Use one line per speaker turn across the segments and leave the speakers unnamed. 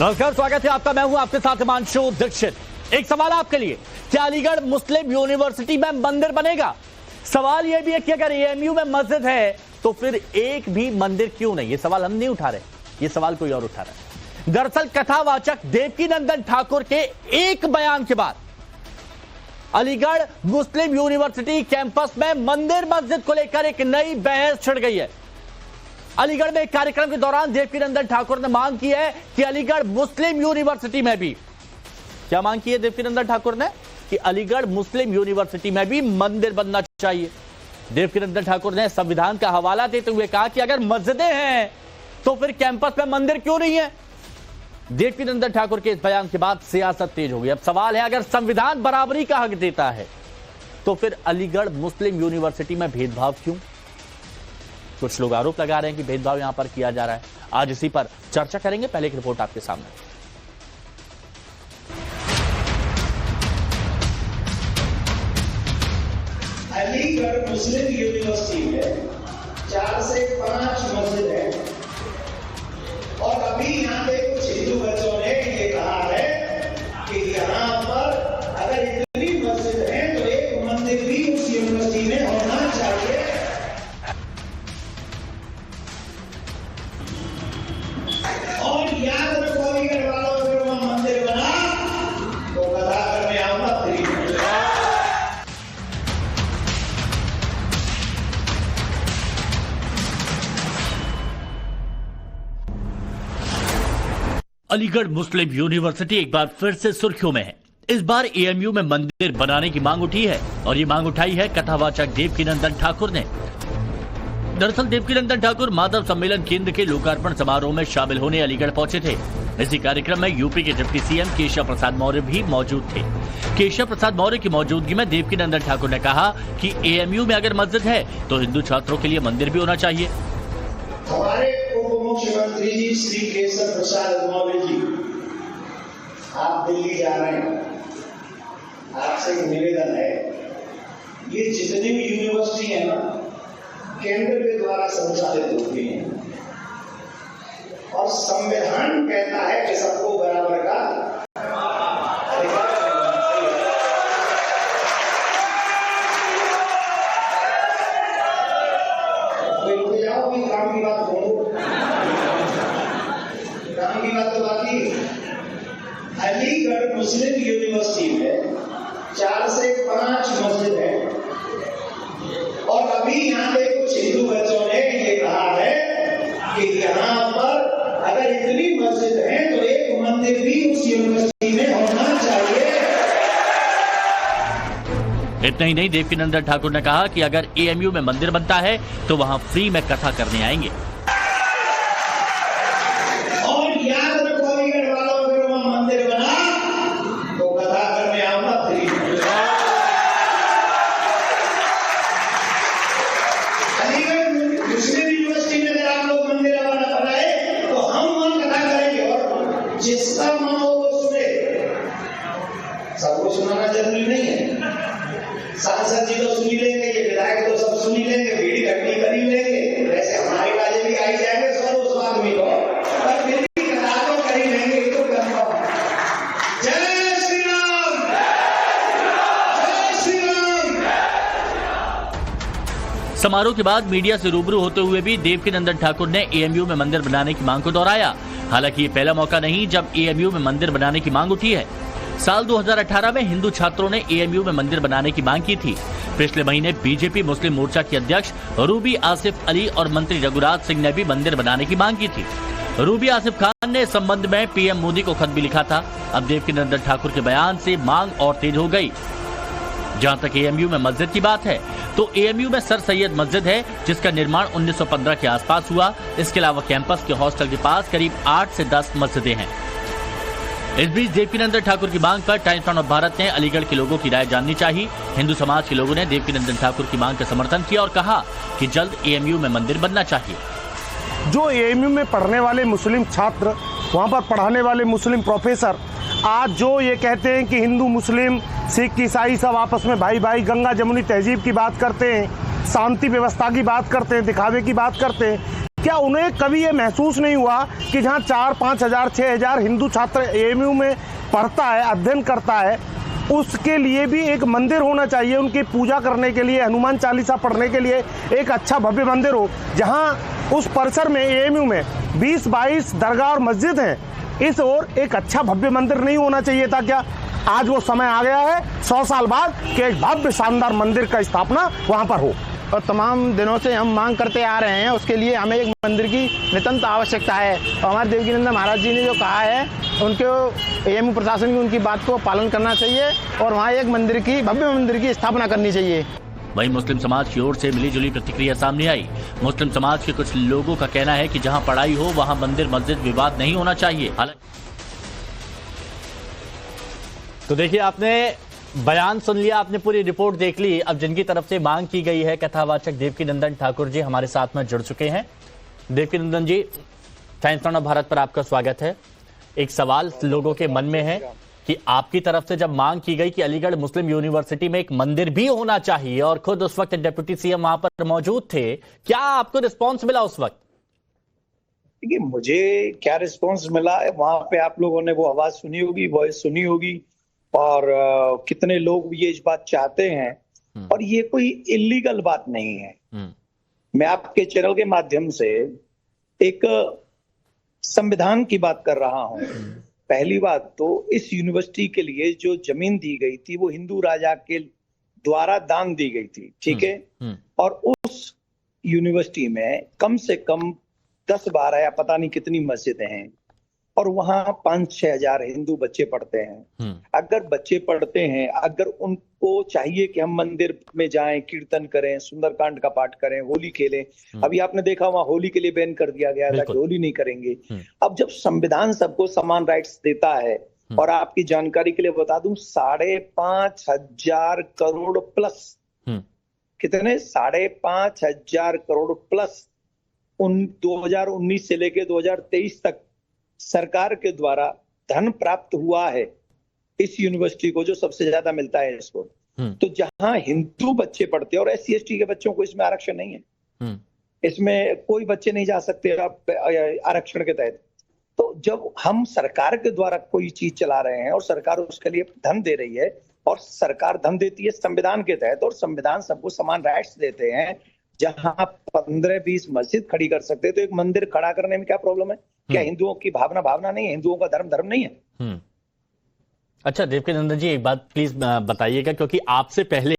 नमस्कार, स्वागत है आपका। मैं हूं आपके साथ हिमांशु दीक्षित। एक सवाल आपके लिए, क्या अलीगढ़ मुस्लिम यूनिवर्सिटी में मंदिर बनेगा? सवाल यह भी है कि अगर एएमयू में मस्जिद है तो फिर एक भी मंदिर क्यों नहीं? ये सवाल हम नहीं उठा रहे, ये सवाल कोई और उठा रहा है। दरअसल कथावाचक देवकीनंदन ठाकुर के एक बयान के बाद अलीगढ़ मुस्लिम यूनिवर्सिटी कैंपस में मंदिर मस्जिद को लेकर एक नई बहस छिड़ गई है। अलीगढ़ में एक कार्यक्रम के दौरान देवकीनंदन ठाकुर ने मांग की है कि अलीगढ़ मुस्लिम यूनिवर्सिटी में भी, क्या मांग की है देवकीनंदन ठाकुर ने? कि अलीगढ़ मुस्लिम यूनिवर्सिटी में भी मंदिर बनना चाहिए। देवकीनंदन ठाकुर ने संविधान का हवाला देते हुए कहा कि अगर मस्जिदें हैं तो फिर कैंपस में मंदिर क्यों नहीं है? देवकीनंदन ठाकुर के इस बयान के बाद सियासत तेज हो गई। अब सवाल है, अगर संविधान बराबरी का हक देता है तो फिर अलीगढ़ मुस्लिम यूनिवर्सिटी में भेदभाव क्यों? कुछ लोग आरोप लगा रहे हैं कि भेदभाव यहां पर किया जा रहा है। आज इसी पर चर्चा करेंगे। पहले एक रिपोर्ट आपके सामने।
अलीगढ़ मुस्लिम यूनिवर्सिटी में 4 से 5 मस्जिद है और अभी यहाँ पे कुछ हिंदू बच्चों ने ये कहा है कि यहाँ पर अगर इतनी मस्जिद है तो एक मंदिर भी उस यूनिवर्सिटी में होना चाहिए। और याद रखो, अलीगढ़ वालों अगर वहां मंदिर बना तो कथा करने आऊंगा फ्री।
अलीगढ़ मुस्लिम यूनिवर्सिटी एक बार फिर से सुर्खियों में है। इस बार एएमयू में मंदिर बनाने की मांग उठी है और ये मांग उठाई है कथावाचक देवकीनंदन ठाकुर ने। दरअसल देवकीनंदन ठाकुर माधव सम्मेलन केंद्र के लोकार्पण समारोह में शामिल होने अलीगढ़ पहुंचे थे। इसी कार्यक्रम में यूपी के डिप्टी सीएम केशव प्रसाद मौर्य भी मौजूद थे। केशव प्रसाद मौर्य की मौजूदगी में देवकीनंदन ठाकुर ने कहा कि एएमयू में अगर मस्जिद है तो हिंदू छात्रों के लिए मंदिर भी होना चाहिए।
हमारे उप मुख्यमंत्री जी श्री केशव प्रसाद मौर्य जी, आप दिल्ली जा रहे हैं, आपसे एक निवेदन है, ये जितनी भी यूनिवर्सिटी है ना, केंद्र के द्वारा संचालित होती है और संविधान कहता है कि सबको बराबर का अधिकार जाओ कि काम की बात बोलो, काम की बात तो बाकी। अलीगढ़ मुस्लिम यूनिवर्सिटी में 4 से 5 मस्जिद है और अभी यहाँ पे कुछ हिंदू बच्चों ने ये कहा है कि यहाँ पर अगर इतनी मस्जिद है तो एक मंदिर भी उस यूनिवर्सिटी में होना चाहिए।
इतना ही नहीं, देवकीनंदन ठाकुर ने कहा कि अगर एएमयू में मंदिर बनता है तो वहां फ्री में कथा करने आएंगे।
और याद रखो, अलीगढ़ वालों अगर वहां मंदिर बना तो कथा करने आऊंगा फ्री। अलीगढ़ मुस्लिम यूनिवर्सिटी में अगर आप लोग मंदिर बनाए तो हम वहां कथा करेंगे और जिसका मन हो वो सुने। सबको सुनाना जरूरी नहीं है। सांसद जी तो सुनी लेंगे, ये विधायक तो सब सुनी लेंगे, भीड़ इकट्ठी करी लेंगे, वैसे हमारे काजे भी आई जाएंगे 100-200 आदमी को, पर फिर भी कथा तो करी लेंगे। तो कंफर्म। जय श्री राम, जय श्री राम।
समारोह के बाद मीडिया से रूबरू होते हुए भी देवकीनंदन ठाकुर ने एएमयू में मंदिर बनाने की मांग को दोहराया। हालांकि ये पहला मौका नहीं जब एएमयू में मंदिर बनाने की मांग उठी है। साल 2018 में हिंदू छात्रों ने एएमयू में मंदिर बनाने की मांग की थी। पिछले महीने बीजेपी मुस्लिम मोर्चा की अध्यक्ष रूबी आसिफ अली और मंत्री रघुराज सिंह ने भी मंदिर बनाने की मांग की थी। रूबी आसिफ खान ने इस संबंध में पीएम मोदी को खत भी लिखा था। अब देवकीनंदन ठाकुर के बयान से मांग और तेज हो गई। जहां तक एएमयू में मस्जिद की बात है तो एएमयू में सर सैयद मस्जिद है जिसका निर्माण 1915 के आसपास हुआ। इसके अलावा कैंपस के हॉस्टल के पास करीब 8 से 10 मस्जिदें हैं। इस बीच देवकीनंदन ठाकुर की मांग पर टाइम्स ऑफ भारत ने अलीगढ़ के लोगों की राय जाननी चाहिए। हिंदू समाज के लोगों ने देवकीनंदन ठाकुर की मांग का समर्थन किया और कहा कि जल्द एएमयू में मंदिर बनना चाहिए।
जो एएमयू में पढ़ने वाले मुस्लिम छात्र, वहाँ पर पढ़ाने वाले मुस्लिम प्रोफेसर आज जो ये कहते हैं कि हिंदू मुस्लिम सिख ईसाई सब आपस में भाई भाई गंगा जमुनी तहजीब की बात करते हैं, शांति व्यवस्था की बात करते हैं, दिखावे की बात करते हैं, क्या उन्हें कभी ये महसूस नहीं हुआ कि जहाँ 4-5 हजार 6 हजार हिंदू छात्र एएमयू में पढ़ता है, अध्ययन करता है, उसके लिए भी एक मंदिर होना चाहिए, उनकी पूजा करने के लिए, हनुमान चालीसा पढ़ने के लिए एक अच्छा भव्य मंदिर हो। जहाँ उस परिसर में एएमयू में 20-22 दरगाह और मस्जिद हैं, इस ओर एक अच्छा भव्य मंदिर नहीं होना चाहिए था क्या? आज वो समय आ गया है 100 साल बाद कि एक भव्य शानदार मंदिर का स्थापना वहाँ पर हो।
और तमाम दिनों से हम मांग करते आ रहे हैं, उसके लिए हमें एक मंदिर की नितांत आवश्यकता है। और हमारे देवकीनंदन महाराज जी ने जो कहा है, उनको एएमयू प्रशासन की उनकी बात को पालन करना चाहिए और वहाँ एक मंदिर की, भव्य मंदिर की स्थापना करनी चाहिए।
वहीं मुस्लिम समाज की ओर से मिलीजुली प्रतिक्रिया सामने आई। मुस्लिम समाज के कुछ लोगों का कहना है कि जहां पढ़ाई हो वहां मंदिर मस्जिद विवाद नहीं होना चाहिए। तो देखिए, आपने बयान सुन लिया, आपने पूरी रिपोर्ट देख ली। अब जिनकी तरफ से मांग की गई है, कथावाचक देवकीनंदन ठाकुर जी हमारे साथ में जुड़ चुके हैं। देवकीनंदन जी, टाइम्स ऑफ भारत पर आपका स्वागत है। एक सवाल लोगों के मन में है कि आपकी तरफ से जब मांग की गई कि अलीगढ़ मुस्लिम यूनिवर्सिटी में एक मंदिर भी होना चाहिए और खुद उस वक्त डिप्टी सीएम वहां पर मौजूद थे, क्या आपको रिस्पॉन्स मिला उस वक्त?
देखिए, मुझे क्या रिस्पॉन्स मिला, वहां पे आप लोगों ने वो आवाज सुनी होगी, वॉइस सुनी होगी, और कितने लोग ये इस बात चाहते हैं। और ये कोई इलीगल बात नहीं है। मैं आपके चैनल के माध्यम से एक संविधान की बात कर रहा हूं। पहली बात तो इस यूनिवर्सिटी के लिए जो जमीन दी गई थी वो हिंदू राजा के द्वारा दान दी गई थी, ठीक है। और उस यूनिवर्सिटी में कम से कम 10-12 या पता नहीं कितनी मस्जिदें हैं, और वहां 5-6 हजार हिंदू बच्चे पढ़ते हैं। अगर बच्चे पढ़ते हैं, अगर उनको चाहिए कि हम मंदिर में जाएं, कीर्तन करें, सुंदरकांड का पाठ करें, होली खेलें। अभी आपने देखा वहां होली के लिए बैन कर दिया गया था कि होली नहीं करेंगे। अब जब संविधान सबको समान राइट्स देता है, और आपकी जानकारी के लिए बता दूं, 5,500 करोड़ प्लस, कितने 5,500 करोड़ प्लस 2019 से लेके 2023 तक सरकार के द्वारा धन प्राप्त हुआ है इस यूनिवर्सिटी को, जो सबसे ज्यादा मिलता है इसको। तो जहां हिंदू बच्चे पढ़ते हैं, और SC/ST के बच्चों को इसमें आरक्षण नहीं है, इसमें कोई बच्चे नहीं जा सकते आरक्षण के तहत। तो जब हम सरकार के द्वारा कोई चीज चला रहे हैं और सरकार उसके लिए धन दे रही है, और सरकार धन देती है संविधान के तहत, और संविधान सबको समान राइट्स देते हैं, जहां 15-20 मस्जिद खड़ी कर सकते हैं, तो एक मंदिर खड़ा करने में क्या प्रॉब्लम है? क्या हिंदुओं की भावना नहीं है? हिंदुओं का धर्म नहीं है?
अच्छा देवकीनंदन जी, एक बात प्लीज बताइएगा, क्योंकि आपसे पहले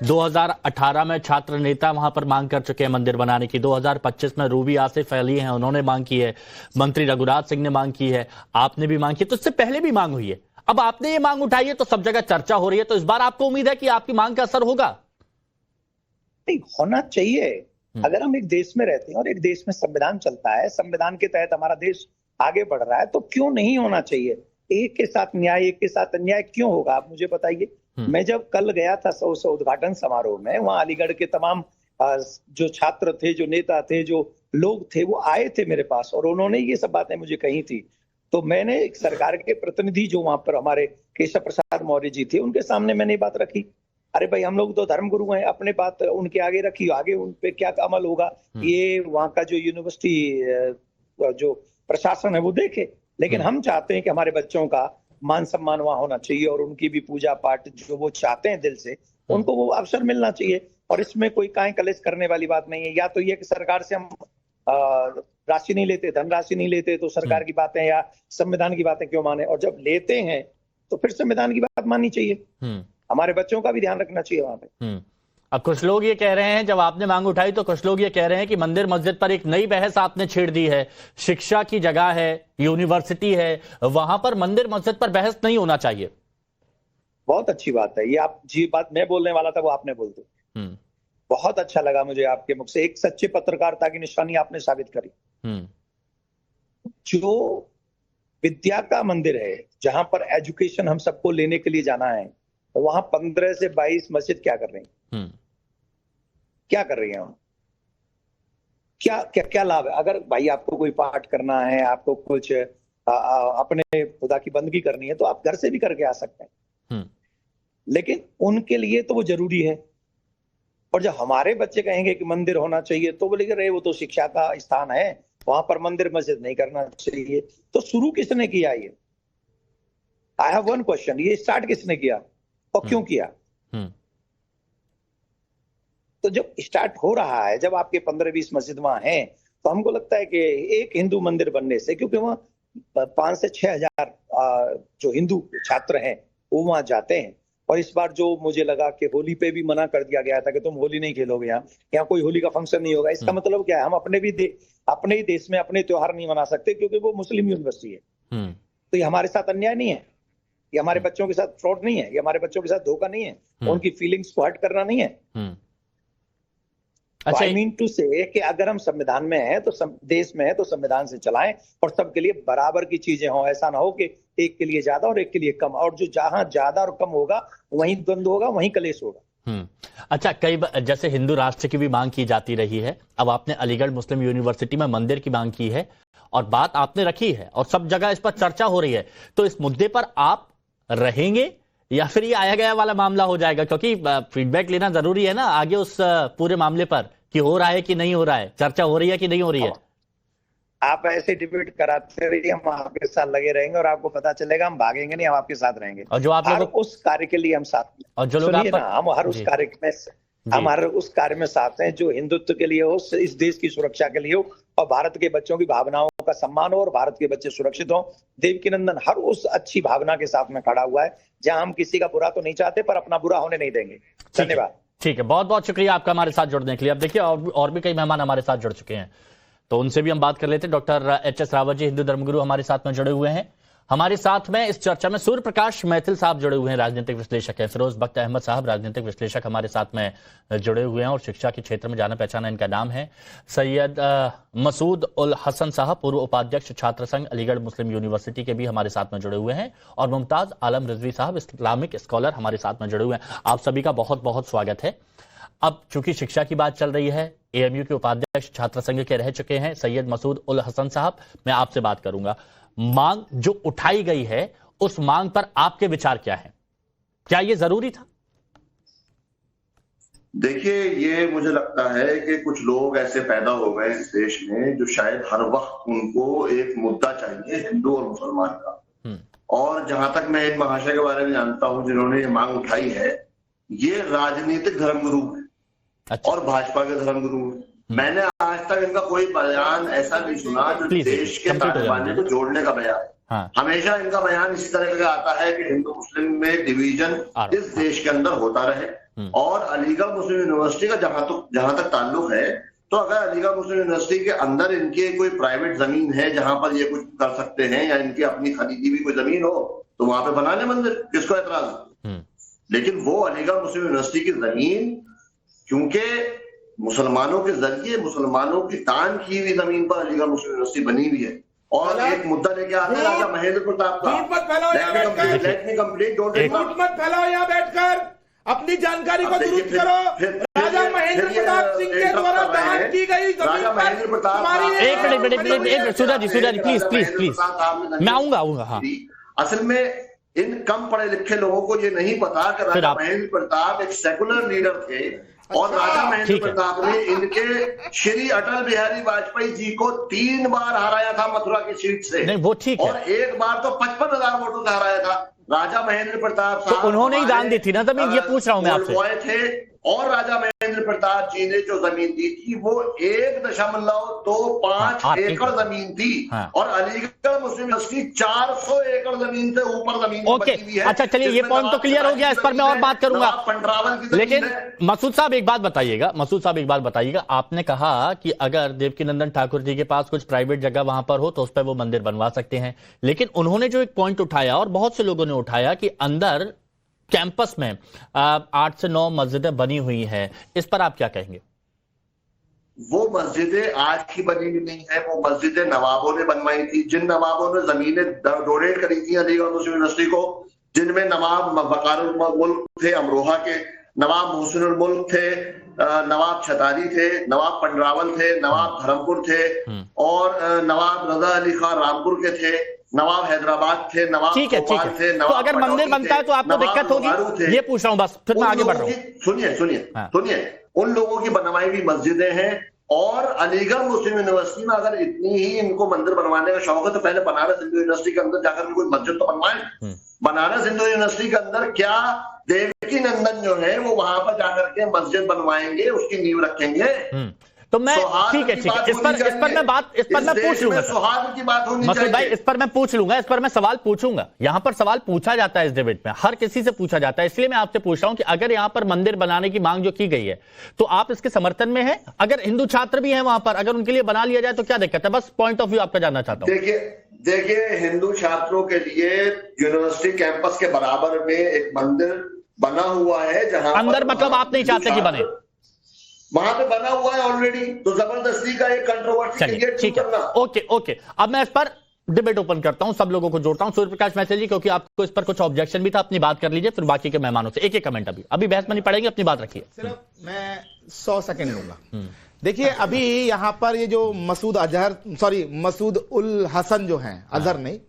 2018 में छात्र नेता वहां पर मांग कर चुके हैं मंदिर बनाने की। 2025 में रूबी आसिफ अली हैं, उन्होंने मांग की है, मंत्री रघुराज सिंह ने मांग की है, आपने भी मांग की, तो इससे पहले भी मांग हुई है। अब आपने ये मांग उठाई है तो सब जगह चर्चा हो रही है, तो इस बार आपको उम्मीद है कि आपकी मांग का असर होगा?
नहीं, होना चाहिए। अगर हम एक देश में रहते हैं और एक देश में संविधान चलता है, संविधान के तहत हमारा देश आगे बढ़ रहा है, तो क्यों नहीं होना चाहिए? एक के साथ न्याय, एक के साथ अन्याय क्यों होगा? आप मुझे बताइए। मैं जब कल गया था उद्घाटन समारोह में, वहां अलीगढ़ के तमाम जो छात्र थे, जो नेता थे, जो लोग थे, वो आए थे मेरे पास, और उन्होंने ये सब बातें मुझे कही थी। तो मैंने एक सरकार के प्रतिनिधि जो वहां पर हमारे केशव प्रसाद मौर्य जी थे, उनके सामने मैंने बात रखी। अरे भाई, हम लोग तो धर्मगुरु हैं, अपने बात उनके आगे रखी, आगे उन पे क्या अमल होगा ये वहां का जो यूनिवर्सिटी जो प्रशासन है वो देखे। लेकिन हम चाहते हैं कि हमारे बच्चों का मान सम्मान वहां होना चाहिए, और उनकी भी पूजा पाठ जो वो चाहते हैं दिल से, उनको वो अवसर मिलना चाहिए। और इसमें कोई काहे कलेश करने वाली बात नहीं है। या तो ये कि सरकार से हम राशि नहीं लेते, धनराशि नहीं लेते, तो सरकार की बातें या संविधान की बातें क्यों माने? और जब लेते हैं तो फिर संविधान की बात माननी चाहिए। हमारे बच्चों का भी ध्यान रखना चाहिए वहां पे।
अब कुछ लोग ये कह रहे हैं, जब आपने मांग उठाई तो कुछ लोग ये कह रहे हैं कि मंदिर मस्जिद पर एक नई बहस आपने छेड़ दी है। शिक्षा की जगह है, यूनिवर्सिटी है, वहां पर मंदिर मस्जिद पर बहस नहीं होना चाहिए।
बहुत अच्छी बात है ये। आप जी बात मैं बोलने वाला था वो आपने बोल दी। बहुत अच्छा लगा मुझे आपके मुख से। एक सच्चे पत्रकारिता की निशानी आपने साबित करी। जो विद्या का मंदिर है, जहां पर एजुकेशन हम सबको लेने के लिए जाना है, तो वहां 15 से 22 मस्जिद क्या कर रही हैं? क्या कर रही हैं? क्या क्या क्या लाभ है? अगर भाई आपको कोई पाठ करना है, आपको कुछ अपने खुदा की बंदगी करनी है, तो आप घर से भी करके आ सकते हैं। लेकिन उनके लिए तो वो जरूरी है।
और जब हमारे बच्चे कहेंगे कि मंदिर होना चाहिए तो बोलेंगे रे वो तो शिक्षा का स्थान है, वहां पर मंदिर मस्जिद नहीं करना चाहिए। तो शुरू किसने किया ये? आई हैव वन क्वेश्चन, ये स्टार्ट किसने किया और क्यों किया? तो जब स्टार्ट हो रहा है, जब आपके 15-20 मस्जिद वहां हैं, तो हमको लगता है कि एक हिंदू मंदिर बनने से, क्योंकि वहां 5 से 6 हजार जो हिंदू छात्र हैं वो वहां जाते हैं। और इस बार जो मुझे लगा कि होली पे भी मना कर दिया गया था कि तुम होली नहीं खेलोगे, यहाँ कोई होली का फंक्शन नहीं होगा। इसका मतलब क्या है? हम अपने ही देश में अपने त्योहार नहीं मना सकते क्योंकि वो मुस्लिम यूनिवर्सिटी है। तो ये हमारे साथ अन्याय नहीं है, ये हमारे बच्चों के साथ फ्रॉड नहीं है, ये हमारे बच्चों के साथ धोखा नहीं है, उनकी फीलिंग्स को हर्ट करना नहीं है।
अच्छा,
आई मीन टू से कि अगर हम संविधान में हैं तो देश में है तो संविधान से चलाएं और सबके लिए बराबर की चीजें हों। ऐसा ना हो कि एक के लिए ज्यादा और एक के लिए कम, और जो जहां ज्यादा और कम होगा वहीं द्वंद्व होगा, वहीं कलेश होगा।
अच्छा, कई जैसे हिंदू राष्ट्र की भी मांग की जाती रही है, अब आपने अलीगढ़ मुस्लिम यूनिवर्सिटी में मंदिर की मांग की है और बात आपने रखी है और सब जगह इस पर चर्चा हो रही है, तो इस मुद्दे पर आप रहेंगे या फिर ये आया गया वाला मामला हो जाएगा? क्योंकि फीडबैक लेना जरूरी है ना आगे उस पूरे मामले पर कि हो रहा है कि नहीं हो रहा है, चर्चा हो रही है कि नहीं हो रही है।
आप ऐसे डिबेट कराते रहिए, हम आपके साथ लगे रहेंगे और आपको पता चलेगा, हम भागेंगे नहीं, हम आपके साथ रहेंगे।
और जो आप लोग
उस कार्य के लिए हम साथ,
और जो लोग
हम हर उस कार्य में हमारे उस कार्य में साथ हैं जो हिंदुत्व के लिए हो, इस देश की सुरक्षा के लिए हो और भारत के बच्चों की भावनाओं का सम्मान हो और भारत के बच्चे सुरक्षित हो। देवकीनंदन हर उस अच्छी भावना के साथ में खड़ा हुआ है जहां हम किसी का बुरा तो नहीं चाहते पर अपना बुरा होने नहीं देंगे। धन्यवाद।
ठीक है, बहुत बहुत शुक्रिया आपका हमारे साथ जुड़ने के लिए। अब देखिए और भी कई मेहमान हमारे साथ जुड़ चुके हैं, तो उनसे भी हम बात कर लेते हैं। Doctor HS. रावत जी, हिंदू धर्मगुरु, हमारे साथ में जुड़े हुए हैं। हमारे साथ में इस चर्चा में सूर्य प्रकाश मैथिल साहब जुड़े हुए हैं, राजनीतिक विश्लेषक हैं। फिरोज बख्त अहमद साहब, राजनीतिक विश्लेषक, हमारे साथ में जुड़े हुए हैं और शिक्षा के क्षेत्र में जाना पहचाना इनका नाम है। सैयद मसूद उल हसन साहब, पूर्व उपाध्यक्ष छात्र संघ अलीगढ़ मुस्लिम यूनिवर्सिटी के भी हमारे साथ में जुड़े हुए हैं। और मुमताज आलम रिजवी साहब, इस्लामिक स्कॉलर, हमारे साथ में जुड़े हुए हैं। आप सभी का बहुत बहुत स्वागत है। अब चूंकि शिक्षा की बात चल रही है, एएमयू के उपाध्यक्ष छात्र संघ के रह चुके हैं सैयद मसूद उल हसन साहब, मैं आपसे बात करूंगा। मांग जो उठाई गई है उस मांग पर आपके विचार क्या है? क्या ये जरूरी था?
देखिए, ये मुझे लगता है कि कुछ लोग ऐसे पैदा हो गए इस देश में जो शायद हर वक्त उनको एक मुद्दा चाहिए, हिंदू और मुसलमान का। और जहां तक मैं इन महाशय के बारे में जानता हूं जिन्होंने ये मांग उठाई है, ये राजनीतिक धर्मगुरु है। अच्छा। और भाजपा के धर्मगुरु है। मैंने आज तक इनका कोई बयान ऐसा नहीं सुना जो देश के तालिबानी को जोड़ने का बयान। हाँ। हमेशा इनका बयान इसी तरह का आता है कि हिंदू मुस्लिम में डिवीजन इस देश के अंदर होता रहे। और अलीगढ़ मुस्लिम यूनिवर्सिटी का जहां तक ताल्लुक है, तो अगर अलीगढ़ मुस्लिम यूनिवर्सिटी के अंदर इनकी कोई प्राइवेट जमीन है जहां पर ये कुछ कर सकते हैं या इनकी अपनी खरीदी भी कोई जमीन हो, तो वहां पे बना ले मंदिर, किसको एतराज? लेकिन वो अलीगढ़ मुस्लिम यूनिवर्सिटी की जमीन, क्योंकि मुसलमानों के जरिए मुसलमानों की दान की हुई जमीन पर अलीगढ़ मुस्लिम यूनिवर्सिटी बनी हुई है। और एक मुद्दा लेके आते हैं राजा महेंद्र प्रताप का।
झूठ मत फैलाओ यहाँ बैठकर, अपनी जानकारी को दुरुस्त करो। राजा महेंद्र प्रताप सिंह के द्वारा दान की गई जमीन पर
एक सूर्या जी प्लीज मैं आऊंगा। हाँ,
असल में इन कम पढ़े लिखे लोगों को ये नहीं पता कि राजा महेंद्र प्रताप एक सेकुलर लीडर थे और राजा महेंद्र प्रताप ने इनके श्री अटल बिहारी वाजपेयी जी को 3 बार हराया था मथुरा की सीट से।
नहीं, वो ठीक है।
और एक बार तो 55,000 वोटों से हराया था। राजा महेंद्र प्रताप साहब
तो उन्होंने ही दान दी थी ना जमीन, ये पूछ रहा हूं मैं आपसे।
थे और राजा महेंद्र प्रताप जी ने जो जमीन दी थी वो 1.25 एकड़ जमीन थी। हाँ। और अलीगढ़ मुस्लिम यूनिवर्सिटी 400 एकड़ जमीन से ऊपर जमीन
ओके। अच्छा, चलिए, ये पॉइंट तो क्लियर हो गया, इस पर मैं और बात करूंगा। लेकिन मसूद साहब एक बात बताइएगा, आपने कहा कि अगर देवकीनंदन ठाकुर जी के पास कुछ प्राइवेट जगह वहां पर हो तो उस पर वो मंदिर बनवा सकते हैं, लेकिन उन्होंने जो एक पॉइंट उठाया और बहुत से लोगों ने उठाया कि अंदर कैंपस में 8 से 9 मस्जिदें बनी हुई हैं, इस पर आप क्या कहेंगे?
वो मस्जिदें आज की बनी हुई नहीं है, वो मस्जिदें नवाबों ने बनवाई थी। जिन नवाबों ने जमीनें डोनेट करी थी अलीगढ़ मुस्लिम यूनिवर्सिटी को, जिनमें नवाब वकारुल मुल्क थे अमरोहा के, नवाब मोहसिनुल मुल्क थे, नवाब छतारी थे, नवाब पंडरावल थे, नवाब धर्मपुर थे और नवाब रजा अली खान रामपुर के थे। नवाब हैदराबाद थे, नवाब
ठीक है
भोपाल थे,
तो
नवाब
अगर मंदिर
पटौदी
बनता है
थे,
तो आपको
नवाब
दिक्कत होगी,
लोहारू थे।
ये पूछ रहा हूं बस, फिर मैं
उन
आगे बढ़
लोगों
रहा हूं।
की- सुनिए
हाँ।
सुनिए, उन लोगों की बनवाई हुई मस्जिदें हैं, और अलीगढ़ मुस्लिम यूनिवर्सिटी में अगर इतनी ही इनको मंदिर बनवाने का शौक है तो पहले बनारस हिंदू यूनिवर्सिटी के अंदर जाकर कोई मस्जिद तो बनवाएं। बनारस हिंदू यूनिवर्सिटी के अंदर क्या देवकी नंदन जो है वो वहां पर जाकर के मस्जिद बनवाएंगे, उसकी नींव रखेंगे।
तो मैं
सौहार्द
ठीक है
की
इस पर
बात
मैं
होनी चाहिए।
इस पर मैं
इस
पूछ
देश
लूंगा
में
सर।
सौहार्द की बात होनी
मसूद भाई
चाहिए।
इस पर मैं पूछ लूंगा, इस पर मैं सवाल पूछूंगा। यहां पर सवाल पूछा जाता है इस डिबेट में, हर किसी से पूछा जाता है, इसलिए मैं आपसे पूछ रहा हूं कि अगर यहां पर मंदिर बनाने की मांग जो की गई है तो आप इसके समर्थन में हैं? अगर हिंदू छात्र भी हैं वहां पर, अगर उनके लिए बना लिया जाए तो क्या दिक्कत है? बस पॉइंट ऑफ व्यू आपका जानना चाहता हूं।
देखिए हिंदू छात्रों के लिए यूनिवर्सिटी कैंपस के बराबर में एक मंदिर बना हुआ है, जहां
अंदर मतलब आप नहीं चाहते कि बने?
वहां पे बना हुआ है ऑलरेडी, तो जबरदस्ती का एक कंट्रोवर्सी
चलिए ठीक है, ओके। अब मैं इस पर डिबेट ओपन करता हूं, सब लोगों को जोड़ता हूं। सूर्य प्रकाश मैसेज जी, क्योंकि आपको इस पर कुछ ऑब्जेक्शन भी था, अपनी बात कर लीजिए, फिर बाकी के मेहमानों से एक कमेंट। अभी बहस में नहीं पड़ेंगे, अपनी बात रखिए।
सिर्फ मैं 100 सेकंड लूंगा। देखिए अभी यहाँ पर ये जो मसूद उल हसन जो हैं, अजहर नहीं,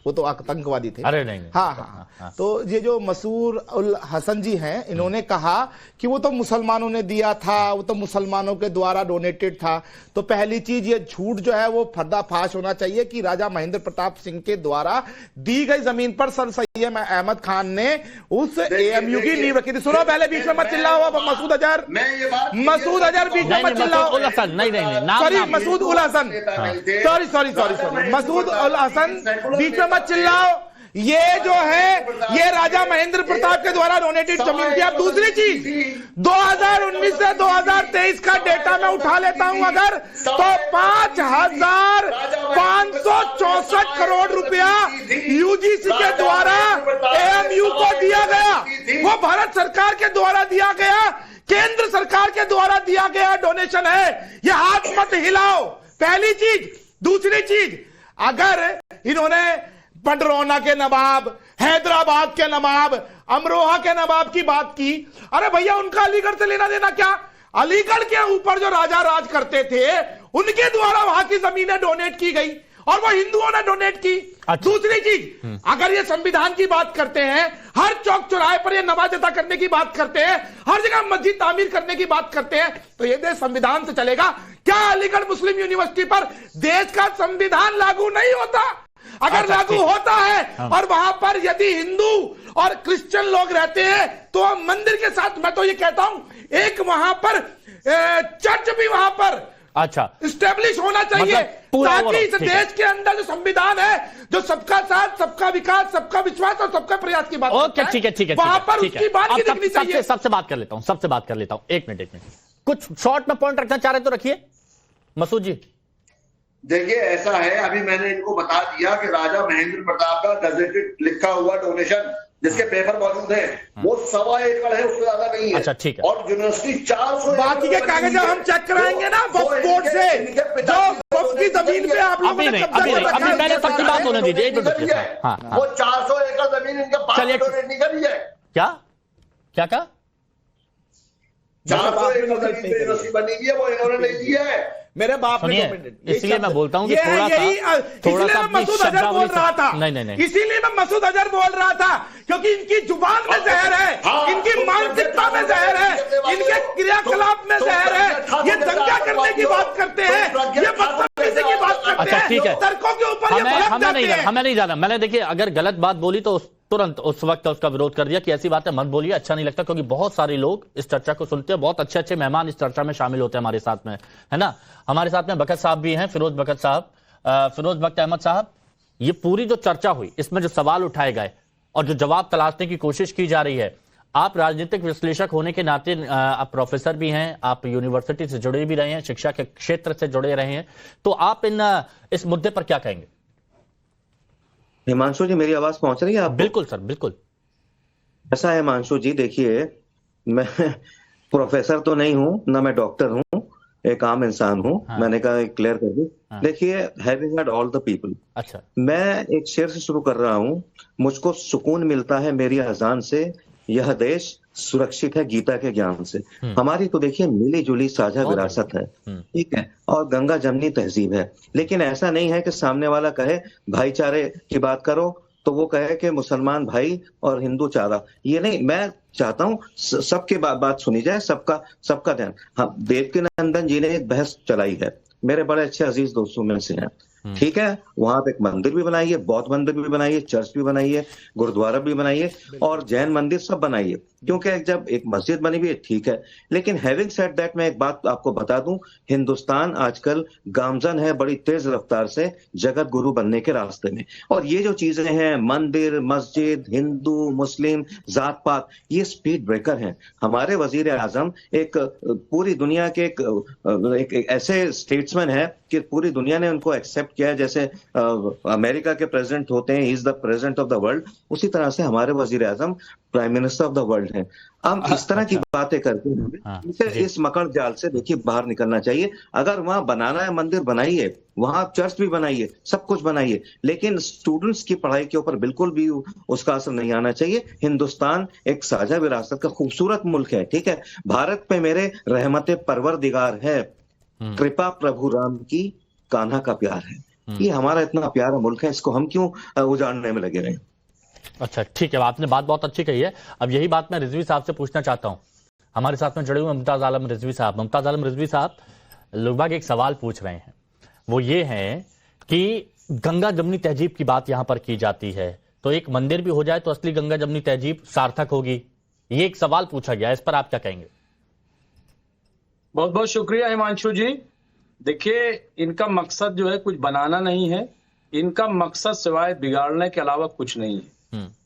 वो तो आतंकवादी थे।
अरे नहीं।
हाँ। तो ये जो मसूद उल हसन जी हैं, इन्होंने कहा कि वो तो मुसलमानों ने दिया था, वो तो मुसलमानों के द्वारा डोनेटेड था। तो पहली चीज ये झूठ जो है वो पर्दाफाश होना चाहिए कि राजा महेंद्र प्रताप सिंह के द्वारा दी गई जमीन पर सर सैयद अहमद खान ने उस एएमयू की नींव रखी थी। सुनो, पहले बीच में मत चिल्लाओ। मसूद अजहर बीच में मत चिल्लाओ। सॉरी, मसूद उल हसन, सॉरी, मसूद उल हसन बीच में मत चिल्लाओ। ये जो है ये राजा महेंद्र प्रताप के द्वारा डोनेटेड जमीन थी। अब दूसरी चीज, 2019 से 2023 का डेटा मैं उठा लेता हूं अगर, तो 5,564 करोड़ रुपया यूजीसी के द्वारा एएमयू को दिया गया। वो भारत सरकार के द्वारा दिया गया, केंद्र सरकार के द्वारा दिया गया डोनेशन है। ये हाथ मत हिलाओ, पहली चीज। दूसरी चीज, अगर इन्होंने पडरौना के नवाब, हैदराबाद के नवाब, अमरोहा के नवाब की बात की, अरे भैया उनका अलीगढ़ से लेना देना क्या? अलीगढ़ के ऊपर जो राजा राज करते थे उनके द्वारा वहां की जमीनें डोनेट की गई और वो हिंदुओं ने डोनेट की। दूसरी चीज, अगर ये संविधान की बात करते हैं, हर चौक चौराहे पर ये नमाज अदा करने की बात करते हैं, हर जगह मस्जिद तामीर करने की बात करते हैं, तो ये देश संविधान से चलेगा क्या? अलीगढ़ मुस्लिम यूनिवर्सिटी पर देश का संविधान लागू नहीं होता। अगर लागू होता है और वहां पर यदि हिंदू और क्रिश्चियन लोग रहते हैं तो मंदिर के साथ, मैं तो ये कहता हूं, एक वहां पर चर्च भी वहां पर इस्टेब्लिश होना चाहिए, ताकि इस देश के अंदर जो संविधान है, जो सबका साथ, सबका विकास, सबका विश्वास और सबका प्रयास की बात
ओके, ठीक है,
वहां पर उसकी बात की दिखनी चाहिए।
सबसे बात कर लेता हूं, एक मिनट। कुछ शॉर्ट में पॉइंट रखना चाह रहे तो रखिए मसूद जी।
देखिए ऐसा है, अभी मैंने इनको बता दिया कि राजा महेंद्र प्रताप का गजेटेड लिखा हुआ डोनेशन जिसके पेपर मौजूद है वो 1.25 एकड़ है, उससे ज्यादा नहीं है।
अच्छा ठीक है।
और यूनिवर्सिटी 400
बाकी के कागज हम चेक कराएंगे ना वक्फ बोर्ड से, जो वक्फ की जमीन पे आप लोगों ने कब्जा कर रखा है।
पहले सबकी बात होने दीजिए।
वो 400 एकड़ जमीन इनके पास डोनेट नहीं करी है।
क्या कहा?
400 एकड़ जमीन यूनिवर्सिटी बनी हुई है, वो इन्होंने नहीं दी है।
मेरे बाप ने
इसलिए मैं बोलता हूँ कि थोड़ा सा
मसूद अजहर बोल रहा था।
नहीं,
इसीलिए मैं मसूद अजहर बोल रहा था, क्योंकि इनकी जुबान में जहर है, इनकी मानसिकता में जहर है, इनके क्रियाकलाप में जहर है। ये दंगा करने की बात करते हैं, ये बदतमीजी की बात करते हैं,
ठीक है।
तर्कों के ऊपर
हमें नहीं जाना। मैंने देखिए अगर गलत बात बोली तो तुरंत उस वक्त उसका विरोध कर दिया कि ऐसी बातें मत बोलिए, अच्छा नहीं लगता, क्योंकि बहुत सारे लोग इस चर्चा को सुनते हैं, बहुत अच्छे मेहमान इस चर्चा में शामिल होते हैं हमारे साथ में, है ना। हमारे साथ में बखत साहब भी हैं, फिरोज बखत अहमद साहब। ये पूरी जो चर्चा हुई, इसमें जो सवाल उठाए गए और जो जवाब तलाशने की कोशिश की जा रही है, आप राजनीतिक विश्लेषक होने के नाते आप प्रोफेसर भी हैं, आप यूनिवर्सिटी से जुड़े भी रहे हैं, शिक्षा के क्षेत्र से जुड़े रहे हैं, तो आप इस मुद्दे पर क्या कहेंगे?
हिमांशु जी, मेरी आवाज पहुंच रही है आप?
बिल्कुल सर, बिल्कुल।
ऐसा है हिमांशु जी, देखिए मैं प्रोफेसर तो नहीं हूं, ना मैं डॉक्टर हूं, एक आम इंसान हूं। मैंने कहा क्लियर कर दूं। देखिए, having had all the people,
अच्छा,
मैं एक शेर से शुरू कर रहा हूं। मुझको सुकून मिलता है मेरी अजान से, यह देश सुरक्षित है गीता के ज्ञान से। हमारी तो देखिए मिली जुली साझा विरासत है, ठीक है, और गंगा जमनी तहजीब है। लेकिन ऐसा नहीं है कि सामने वाला कहे भाईचारे की बात करो तो वो कहे कि मुसलमान भाई और हिंदू चारा। ये नहीं, मैं चाहता हूँ सबके बात सुनी जाए, सबका ध्यान। हाँ, देवकीनंदन जी ने एक बहस चलाई है, मेरे बड़े अच्छे अजीज दोस्तों में से हैं, ठीक है, वहां पे एक मंदिर भी बनाइए, बौद्ध मंदिर भी बनाइए, चर्च भी बनाइए, गुरुद्वारा भी बनाइए और जैन मंदिर सब बनाइए, क्योंकि जब एक मस्जिद बनी हुई है ठीक है। लेकिन हैविंग सेड दैट, मैं एक बात आपको बता दूं, हिंदुस्तान आजकल गामजन है बड़ी तेज रफ्तार से जगत गुरु बनने के रास्ते में। और ये जो चीजें हैं, मंदिर, मस्जिद, हिंदू मुस्लिम, जात पात, ये स्पीड ब्रेकर हैं। हमारे वजीर आजम एक पूरी दुनिया के एक ऐसे स्टेट्समैन है कि पूरी दुनिया ने उनको एक्सेप्ट किया है, जैसे अमेरिका के प्रेसिडेंट होते हैं, he is the president of the world, उसी तरह से हमारे वजीर आजम prime minister of the world हैं। हम इस तरह की बातें करते हैं, इस मकड़ जाल से देखिए बाहर निकलना चाहिए। अगर वहां बनाना है मंदिर बनाइए, वहां चर्च भी बनाइए, सब कुछ बनाइए, लेकिन स्टूडेंट्स की पढ़ाई के ऊपर बिल्कुल भी उसका असर नहीं आना चाहिए। हिंदुस्तान एक साझा विरासत का खूबसूरत मुल्क है, ठीक है, भारत पे मेरे रहमते परवरदिगार है, कृपा प्रभु राम की, कान्हा का प्यार है। ये हमारा इतना प्यारा मुल्क है, इसको हम क्यों उजाड़ने में लगे रहे।
अच्छा ठीक है, आपने बात बहुत अच्छी कही है। अब यही बात मैं रिजवी साहब से पूछना चाहता हूं, हमारे साथ में जुड़े हुए मुमताज आलम रिजवी साहब। मुमताज आलम रिजवी साहब, लोग बाग एक सवाल पूछ रहे हैं, वो ये है कि गंगा जमनी तहजीब की बात यहां पर की जाती है, तो एक मंदिर भी हो जाए तो असली गंगा जमनी तहजीब सार्थक होगी, ये एक सवाल पूछा गया, इस पर आप क्या कहेंगे?
बहुत बहुत शुक्रिया हिमांशु जी। देखिए, इनका मकसद जो है कुछ बनाना नहीं है, इनका मकसद सिवाय बिगाड़ने के अलावा कुछ नहीं है।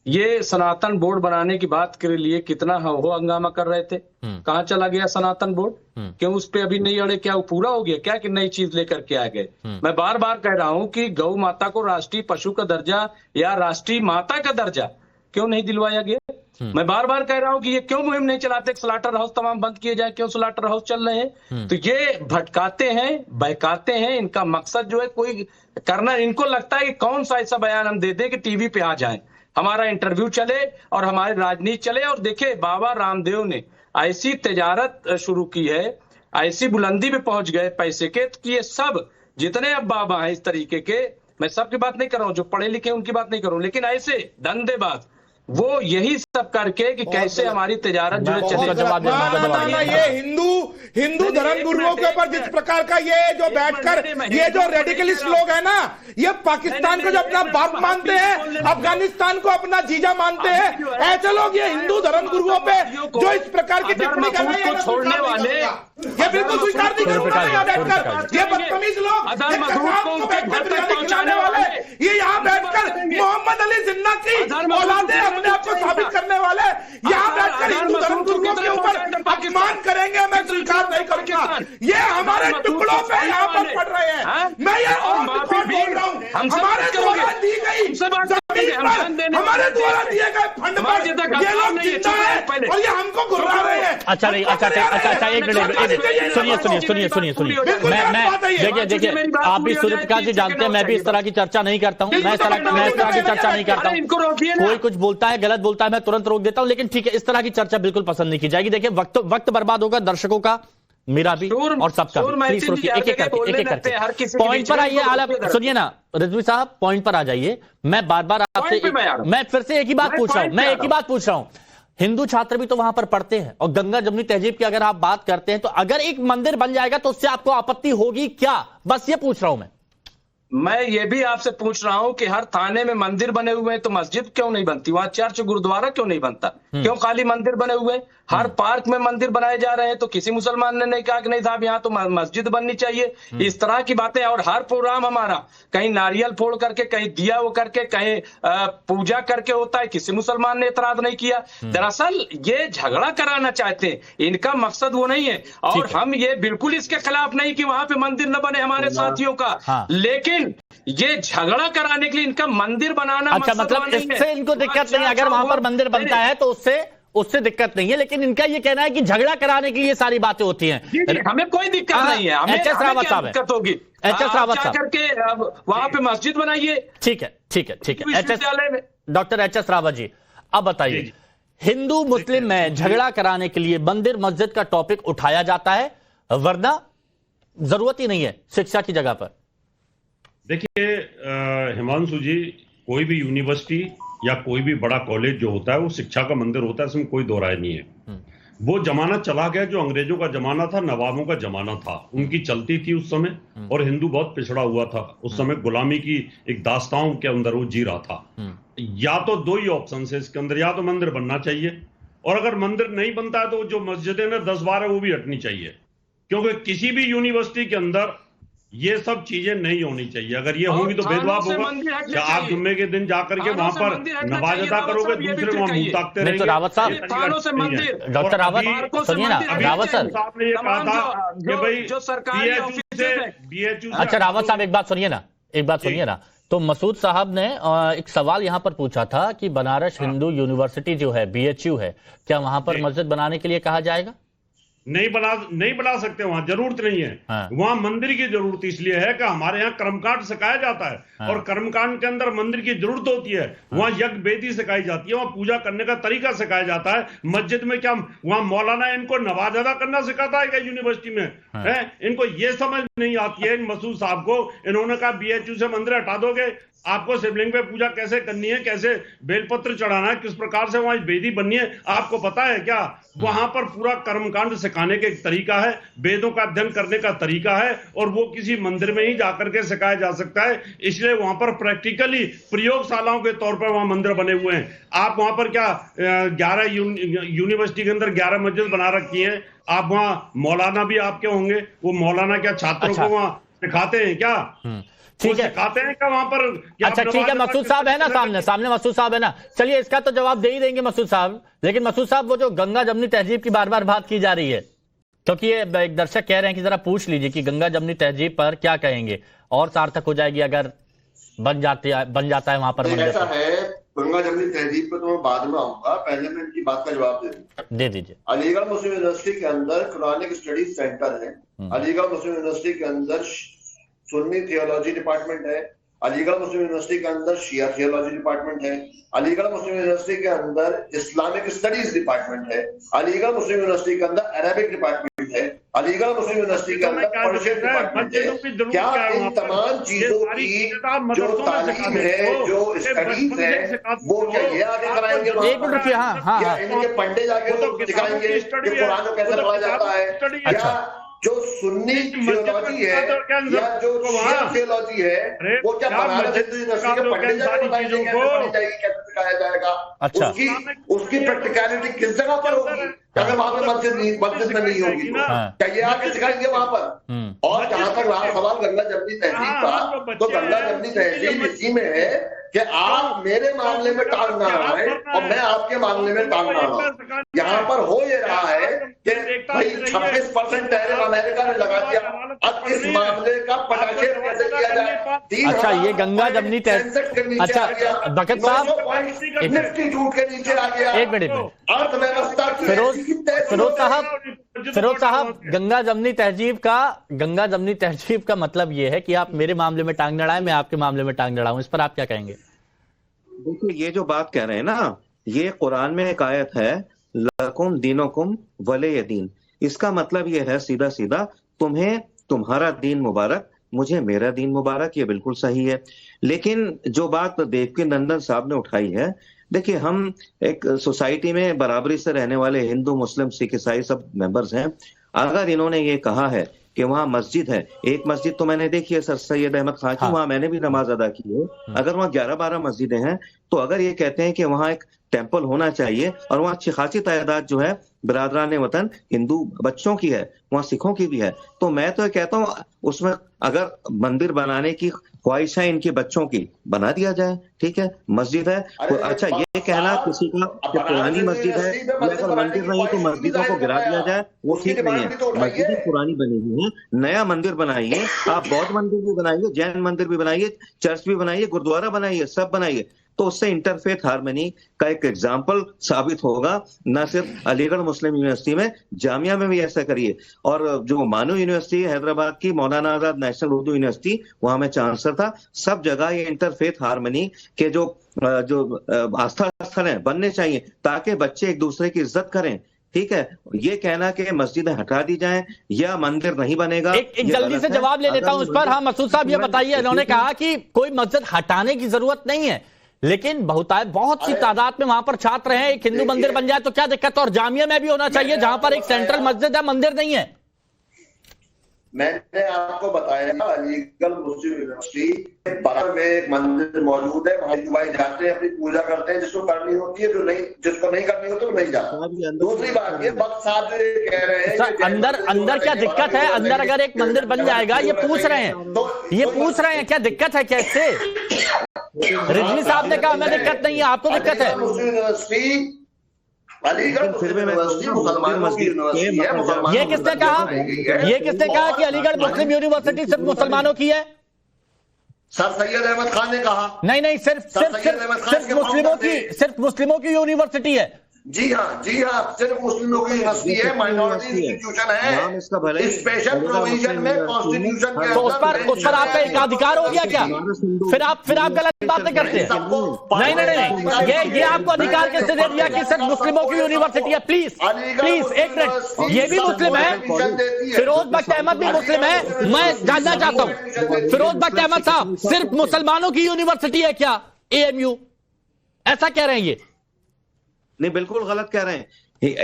ये सनातन बोर्ड बनाने की बात के लिए कितना हो हंगामा कर रहे थे, कहाँ चला गया सनातन बोर्ड? क्यों उस पे अभी नहीं अड़े? क्या वो पूरा हो गया क्या कि नई चीज लेकर के आ गए? मैं बार बार कह रहा हूं कि गौ माता को राष्ट्रीय पशु का दर्जा या राष्ट्रीय माता का दर्जा क्यों नहीं दिलवाया गया? मैं बार बार कह रहा हूं कि ये क्यों मुहिम नहीं चलाते, स्लाटर हाउस तमाम बंद किए जाए, क्यों स्लाटर हाउस चल रहे हैं? तो ये भटकाते हैं, बहकाते हैं। इनका मकसद जो है कोई करना, इनको लगता है कि कौन सा ऐसा बयान हम दे दें कि टीवी पे आ जाए, हमारा इंटरव्यू चले और हमारी राजनीति चले। और देखिए, बाबा रामदेव ने ऐसी तजारत शुरू की है, ऐसी बुलंदी पे पहुंच गए पैसे के, कि ये सब जितने अब बाबा हैं इस तरीके के, मैं सबकी बात नहीं कर रहा हूं, जो पढ़े लिखे उनकी बात नहीं कर रहा हूं, लेकिन ऐसे धंधेबाज वो यही सब करके कि कैसे हमारी तजारत जो है चले।
ये हिंदू धर्म गुरुओं के ऊपर जिस प्रकार का ये जो बैठकर ये जो रेडिकलिस्ट लोग हैं ना, ये पाकिस्तान को जो अपना बाप मानते हैं, अफगानिस्तान को अपना जीजा मानते हैं, ऐसे लोग ये हिंदू धर्म गुरुओं पे जो इस प्रकार की टिप्पणी कर रहे हैं,
छोड़ने वाले
ये बिल्कुल स्वीकार नहीं करूंगा। यहाँ बैठकर ये बदतमीज लोग पहुंचाने वाले, ये यहाँ बैठकर मोहम्मद अली जिन्ना की औलादे अपने आप को साबित करने वाले यहाँ बैठकर हिंदू धर्म गुरुओं के ऊपर अपमान करेंगे, मैं स्वीकार नहीं करूंगा। ये हमारे टुकड़ों पे यहाँ पर पड़ रहे हैं। मैं ये बोल रहा हूँ, हमारे द्वारा दी गई जमीन पर, हमारे द्वारा दिए गए फंड पर ये लोग जिंदा है और ये हमको गुर्रा रहे हैं।
अच्छा नहीं, अच्छा एक मिनट, सुनिए, देखिए आप भी सूर्य प्रकाश जी जानते हैं, मैं भी इस तरह की चर्चा नहीं करता हूं, मैं इस तरह की चर्चा नहीं करता हूं। कोई कुछ बोलता है, गलत बोलता है, मैं तुरंत रोक देता हूं, लेकिन ठीक है, इस तरह की चर्चा बिल्कुल पसंद नहीं की जाएगी। देखिए, वक्त बर्बाद होगा दर्शकों का, मेरा भी और सबका भी। प्लीज रुकिए, एक एक करके पॉइंट पर आइए। आलम सुनिए ना रिजवी साहब, पॉइंट पर आ जाइए। मैं बार बार आपसे, मैं फिर से एक ही बात पूछ रहा हूं, हिंदू छात्र भी तो वहां पर पढ़ते हैं, और गंगा जमनी तहजीब की अगर आप बात करते हैं, तो अगर एक मंदिर बन जाएगा तो उससे आपको आपत्ति होगी क्या? बस ये पूछ रहा हूं
मैं ये भी आपसे पूछ रहा हूं कि हर थाने में मंदिर बने हुए हैं तो मस्जिद क्यों नहीं बनती? वहां चर्च गुरुद्वारा क्यों नहीं बनता? क्यों खाली मंदिर बने हुए हैं? हर पार्क में मंदिर बनाए जा रहे हैं, तो किसी मुसलमान ने नहीं कहा कि नहीं साहब यहाँ तो मस्जिद बननी चाहिए। इस तरह की बातें। और हर प्रोग्राम हमारा कहीं नारियल फोड़ करके, कहीं दिया वो करके, कहीं पूजा करके होता है, किसी मुसलमान ने एतराज नहीं किया। दरअसल ये झगड़ा कराना चाहते हैं, इनका मकसद वो नहीं है। और हम ये बिल्कुल इसके खिलाफ नहीं कि वहां पे मंदिर न बने हमारे साथियों का, लेकिन ये झगड़ा कराने के लिए इनका मंदिर बनाना।
अच्छा, मतलब इससे इनको दिक्कत नहीं, अगर वहां पर मंदिर बनता है तो उससे दिक्कत नहीं है, लेकिन इनका ये कहना है कि झगड़ा कराने के लिए सारी बातें होती हैं।
हमें कोई दिक्कत नहीं है, हमें
एच.एस. रावत साहब
दिक्कत होगी,
एच.एस. रावत साहब
करके वहां पे मस्जिद बनाइए।
ठीक है, डॉक्टर एच.एस. रावत जी, अब बताइए, हिंदू मुस्लिम में झगड़ा कराने के लिए मंदिर मस्जिद का टॉपिक उठाया जाता है, वरना जरूरत ही नहीं है शिक्षा की जगह पर।
देखिए हिमांशु जी, कोई भी यूनिवर्सिटी या कोई भी बड़ा कॉलेज जो होता है वो शिक्षा का मंदिर होता है, इसमें कोई दो राय नहीं है। वो जमाना चला गया जो अंग्रेजों का जमाना था, नवाबों का जमाना था, उनकी चलती थी उस समय, और हिंदू बहुत पिछड़ा हुआ था उस समय, गुलामी की एक दास्तान के अंदर वो जी रहा था। या तो दो ही ऑप्शन है इसके अंदर, या तो मंदिर बनना चाहिए, और अगर मंदिर नहीं बनता है तो जो मस्जिदें ना 10-12 वो भी हटनी चाहिए, क्योंकि किसी भी यूनिवर्सिटी के अंदर ये सब चीजें नहीं होनी चाहिए। अगर ये होंगी तो भेदभाव होगा कि आप जुम्मे के दिन जाकर के वहां पर नमाज अदा करोगे, दूसरे वहां मुंह ताकते रहेंगे।
रावत साहब, डॉक्टर रावत सुनिए ना, रावत सर
आपने ये कहा था कि भाई
जो सरकारी
BHU।
अच्छा रावत साहब एक बात सुनिए ना, तो मसूद साहब ने एक सवाल यहां पर पूछा था कि बनारस हिंदू यूनिवर्सिटी जो है BHU है, क्या वहां पर मस्जिद बनाने के लिए कहा जाएगा?
नहीं बना सकते, वहां जरूरत नहीं है।
हाँ।
वहां मंदिर की जरूरत इसलिए है कि हमारे यहाँ कर्मकांड सिखाया जाता है। हाँ। और कर्मकांड के अंदर मंदिर की जरूरत होती है। हाँ। वहां यज्ञ वेदी सिखाई जाती है, वहां पूजा करने का तरीका सिखाया जाता है। मस्जिद में क्या वहां मौलाना इनको नमाज अदा करना सिखाता है क्या यूनिवर्सिटी में? हाँ। है इनको ये समझ नहीं आती है मसूद साहब को। इन्होंने कहा BHU से मंदिर हटा दोगे, आपको शिवलिंग पे पूजा कैसे करनी है, कैसे बेलपत्र चढ़ाना है, किस प्रकार से वहां वेदी बननी है, आपको पता है क्या? वहां पर पूरा कर्मकांड सिखाने का एक तरीका है, वेदों का अध्ययन करने का तरीका है, और वो किसी मंदिर में ही जाकर के सिखाया जा सकता है। इसलिए वहां पर प्रैक्टिकली प्रयोगशालाओं के तौर पर वहां मंदिर बने हुए हैं। आप वहां पर क्या 11 यूनिवर्सिटी के अंदर 11 मस्जिद बना रखी है, आप वहां मौलाना भी आपके होंगे, वो मौलाना क्या छात्रों को वहां सिखाते हैं क्या?
ठीक है,
सिखाते हैं क्या वहां पर?
अच्छा ठीक है, मसूद साहब है ना सामने मसूद साहब है ना, चलिए इसका तो जवाब दे ही देंगे मसूद साहब। लेकिन मसूद साहब, वो जो गंगा जमनी तहजीब की बार बार बात की जा रही है, क्योंकि ये एक दर्शक कह रहे हैं कि जरा पूछ लीजिए कि गंगा जमनी तहजीब पर क्या कहेंगे, और सार्थक हो जाएगी अगर बन जाता है वहां पर मंदिर।
ऐसा है, गंगा जमनी तहजीब पर तो मैं बाद में आऊंगा, पहले मैं इनकी बात का जवाब दे दीजिए। अलीगढ़ मुस्लिम यूनिवर्सिटी के अंदर कुरानिक स्टडीज सेंटर है, अलीगढ़ मुस्लिम यूनिवर्सिटी के अंदर सुन्नी थियोलॉजी डिपार्टमेंट है, अलीगढ़ मुस्लिम यूनिवर्सिटी के अंदर शिया थियोलॉजी डिपार्टमेंट है, अलीगढ़ मुस्लिम यूनिवर्सिटी के अंदर इस्लामिक स्टडीज डिपार्टमेंट है, अलीगढ़ मुस्लिम यूनिवर्सिटी के अंदर अरेबिक डिपार्टमेंट है, अलीगढ़ मुस्लिम यूनिवर्सिटी के अंदर पर्शियन डिपार्टमेंट है। क्या इन तमाम चीजों की जो तालीम है, जो स्टडीज है, वो क्या ये आगे कराएंगे? या इनके पंडे जाके दिखाएंगे कि कुरान को कैसे पढ़ा जाता है? या जो सुन्नी थियोलॉजी है या जो शिया थियोलॉजी है, वो क्या बनारस हिंदू यूनिवर्सिटी के पंडित जाके बताएंगे कैसे सिखाया जाएगा?
अच्छा।
उसकी प्रैक्टिकलिटी किस जगह पर होगी? अगर वहां पर मस्जिद में नहीं होगी तो क्या ये आके सिखाएंगे वहां पर? और जहां तक रहा सवाल गंगा जमनी तहजीब का, तो गंगा जमनी तहजीब इसी में है कि आप मेरे मामले में टांग ना अड़ाएं और मैं आपके मामले में टांग ना अड़ाऊं। यहाँ पर हो ये रहा है कि भाई 26% टैरिफ अमेरिका ने लगा दिया, अब इस मामले का पटाखे कैसे किया जाए?
अच्छा, ये गंगा जमनी तहजीब, अच्छा बकत साहब
निफ्टी टूट के नीचे आ गया,
एक मिनट में
अर्थव्यवस्था
फिरोज साहब, गंगा जमनी तहजीब का मतलब यह है कि आप मेरे मामले में टांग लड़ाएं, मैं आपके मामले में टांग लड़ाऊं। इस पर आप क्या कहेंगे?
देखिए, ये जो बात कह रहे हैं ना, ये कुरान में एक आयत है, लकुम दीनुकुम वलिय दीन। इसका मतलब ये है सीधा सीधा, तुम्हें तुम्हारा दीन मुबारक, मुझे मेरा दीन मुबारक। ये बिल्कुल सही है। लेकिन जो बात देवकी नंदन साहब ने उठाई है, देखिए हम एक सोसाइटी में बराबरी से रहने वाले हिंदू मुस्लिम सिख ईसाई सब मेंबर्स हैं। अगर इन्होंने ये कहा है कि वहाँ मस्जिद है, एक मस्जिद तो मैंने देखी है सर सैयद अहमद खान की, वहां मैंने भी नमाज अदा की है। अगर वहाँ 11-12 मस्जिदें हैं, तो अगर ये कहते हैं कि वहाँ एक टेम्पल होना चाहिए और वहाँ अच्छी खासी तादाद जो है बिरादरान वतन हिंदू बच्चों की है, वहाँ सिखों की भी है, तो मैं तो कहता हूँ उसमें अगर मंदिर बनाने की ख्वाहिश है इनके बच्चों की, बना दिया जाए। ठीक है, मस्जिद है तो अच्छा, ये कहना किसी का कि पुरानी मस्जिद है या अगर मंदिर नहीं तो मस्जिदों को गिरा दिया जाए, वो ठीक नहीं है। मस्जिद पुरानी बनी हुई है, नया मंदिर बनाइए। आप बौद्ध मंदिर भी बनाइए, जैन मंदिर भी बनाइए, चर्च भी बनाइए, गुरुद्वारा बनाइए, सब बनाइए, तो उससे इंटरफेथ हार्मनी का एक एग्जाम्पल साबित होगा। न सिर्फ अलीगढ़ मुस्लिम यूनिवर्सिटी में, जामिया में भी ऐसा करिए। और जो मानू यूनिवर्सिटी है हैदराबाद की, मौलाना आजाद नेशनल उर्दू यूनिवर्सिटी, वहां मैं चांसलर था, सब जगह ये इंटरफेथ हार्मनी के जो जो आस्था स्थल है बनने चाहिए ताकि बच्चे एक दूसरे की इज्जत करें। ठीक है, ये कहना कि मस्जिदें हटा दी जाएं या मंदिर नहीं बनेगा,
एक जल्दी से जवाब ले लेता हूं इस पर। हाँ मसूद साहब ये बताइए, इन्होंने कहा कि कोई मस्जिद हटाने की जरूरत नहीं है, लेकिन बहुत सी तादाद में वहां पर छात्र हैं, एक हिंदू मंदिर बन जाए तो क्या दिक्कत है? और जामिया में भी होना चाहिए जहां पर एक सेंट्रल मस्जिद है, मंदिर नहीं है।
मैंने आपको बताया अलीगढ़ मुस्लिम यूनिवर्सिटी बगल में एक मंदिर मौजूद है, वहां हिंदू भाई जाते हैं, अपनी पूजा करते हैं, जिसको करनी होती है, जो नहीं, जिसको नहीं करनी होती वो नहीं जाता। दूसरी बात ये वक्त साहब जो ये कह रहे हैं
अंदर क्या दिक्कत है? अंदर अगर एक मंदिर बन जाएगा, ये पूछ रहे हैं क्या दिक्कत है? क्या इससे रिजवी साहब ने कहा हमें दिक्कत नहीं है, आपको दिक्कत है?
मुस्लिम यूनिवर्सिटी अलीगढ़ मुसलमानों की यूनिवर्सिटी है।
ये किसने कहा कि अलीगढ़ मुस्लिम यूनिवर्सिटी सिर्फ मुसलमानों की है?
सर सैयद अहमद खान ने कहा।
नहीं, सिर्फ मुस्लिमों की यूनिवर्सिटी है।
जी हाँ, सिर्फ मुस्लिमों की यूनिवर्सिटी है, माइनॉरिटी इंस्टीट्यूशन है, स्पेशल प्रोविजन में कॉन्स्टिट्यूशन के।
तो उस पर आपका एक अधिकार हो गया क्या? फिर आप गलत बातें करते हैं। नहीं, ये आपको अधिकार कैसे दे दिया कि सिर्फ मुस्लिमों की यूनिवर्सिटी है? प्लीज एक मिनट, ये भी मुस्लिम है, फिरोज बख्त अहमद भी मुस्लिम है, मैं जानना चाहता हूँ फिरोज बख्त अहमद साहब, सिर्फ मुसलमानों की यूनिवर्सिटी है क्या AMU? ऐसा कह रहे हैं ये?
नहीं, बिल्कुल गलत कह रहे हैं।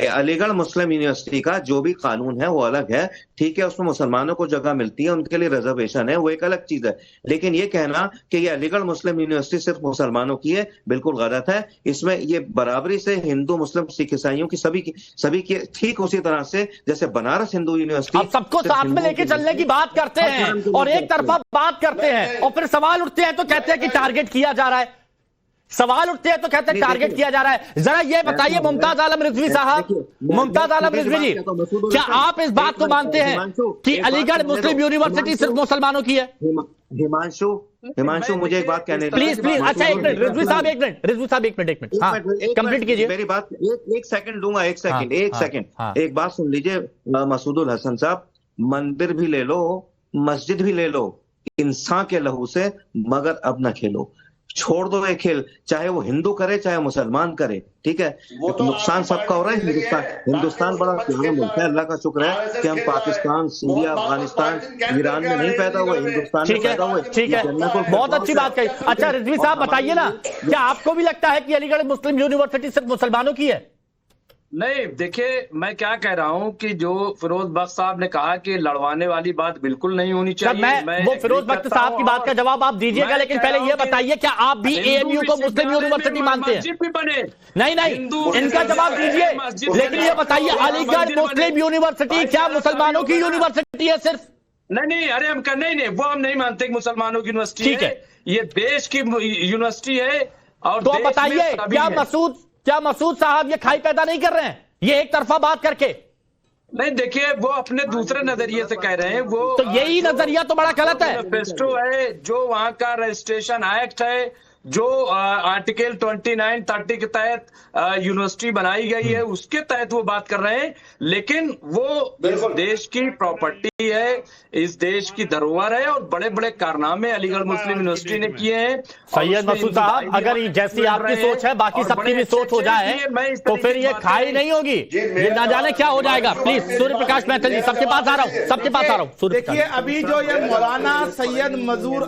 अलीगढ़ मुस्लिम यूनिवर्सिटी का जो भी कानून है वो अलग है, ठीक है, उसमें मुसलमानों को जगह मिलती है, उनके लिए रिजर्वेशन है, वो एक अलग चीज है। लेकिन ये कहना कि ये अलीगढ़ मुस्लिम यूनिवर्सिटी सिर्फ मुसलमानों की है, बिल्कुल गलत है। इसमें ये बराबरी से हिंदू, मुस्लिम, सिख, ईसाइयों की सभी की ठीक उसी तरह से जैसे बनारस हिंदू यूनिवर्सिटी।
आप सबको साथ में लेके चलने की बात करते हैं और एक तरफा बात करते हैं, और फिर सवाल उठते हैं तो कहते हैं कि टारगेट किया जा रहा है। सवाल उठते हैं तो कहते हैं टारगेट किया जा रहा है। जरा ये बताइए मुमताज आलम रिजवी साहब, मुमताज आलम रिजवी जी, क्या आप इस बात को मानते हैं कि अलीगढ़ मुस्लिम यूनिवर्सिटी सिर्फ मुसलमानों की है?
हिमांशु मुझे एक बात कहने,
प्लीज अच्छा एक मिनट रिजवी साहब, एक मिनट हाँ कंप्लीट कीजिए
मेरी बात। एक सेकंड दूंगा, एक सेकंड। एक बात सुन लीजिए मसूदुल हसन साहब, मंदिर भी ले लो, मस्जिद भी ले लो, इंसान के लहू से, मगर अब न खेलो, छोड़ दो ये खेल, चाहे वो हिंदू करे चाहे मुसलमान करे, ठीक है? नुकसान सबका हो रहा है। हिंदुस्तान बड़ा प्यारा मुल्क है, अल्लाह का शुक्र है कि हम पाकिस्तान, सीरिया, अफगानिस्तान, ईरान में नहीं पैदा हुए, हिंदुस्तान में पैदा हुए।
ठीक है, बहुत अच्छी बात कही। अच्छा रिजवी साहब बताइए ना, क्या आपको भी लगता है कि अलीगढ़ मुस्लिम यूनिवर्सिटी सिर्फ मुसलमानों की है?
नहीं, देखिए मैं क्या कह रहा हूं कि जो फिरोज बख्त साहब ने कहा कि लड़वाने वाली बात बिल्कुल नहीं होनी चाहिए।
मैं वो फिरोज बख्त साहब की बात का जवाब आप दीजिएगा, लेकिन पहले ये बताइए क्या आप भी AMU को मुस्लिम यूनिवर्सिटी मानते हैं?
भी बने
नहीं, इनका जवाब दीजिए, लेकिन ये बताइए अलीगढ़ मुस्लिम यूनिवर्सिटी क्या मुसलमानों की यूनिवर्सिटी है सिर्फ?
नहीं, अरे हम नहीं, वो हम नहीं मानते मुसलमानों की यूनिवर्सिटी।
ठीक है,
ये देश की यूनिवर्सिटी है। और
तो बताइए क्या मसूद साहब ये खाई पैदा नहीं कर रहे हैं ये एक तरफा बात करके?
नहीं, देखिए वो अपने दूसरे नजरिए से कह रहे हैं, वो
तो यही नजरिया तो बड़ा गलत है।
मैनिफेस्टो है, जो वहां का रजिस्ट्रेशन एक्ट है, जो आर्टिकल 29-30 के तहत यूनिवर्सिटी बनाई गई है, उसके तहत वो बात कर रहे हैं। लेकिन वो इस देश की प्रॉपर्टी है, इस देश की धरोहर है, और बड़े बड़े कारनामे अलीगढ़ मुस्लिम यूनिवर्सिटी ने किए हैं।
सैयद मसूद साहब, अगर जैसी आपकी सोच है बाकी सबकी भी सोच हो जाए तो फिर ये खाई नहीं होगी, ये ना जाने क्या हो जाएगा। प्लीज सूर्य प्रकाश मैथिल जी, सबके पास आ रहा हूँ।
देखिए अभी जो ये मौलाना सैयद मजूर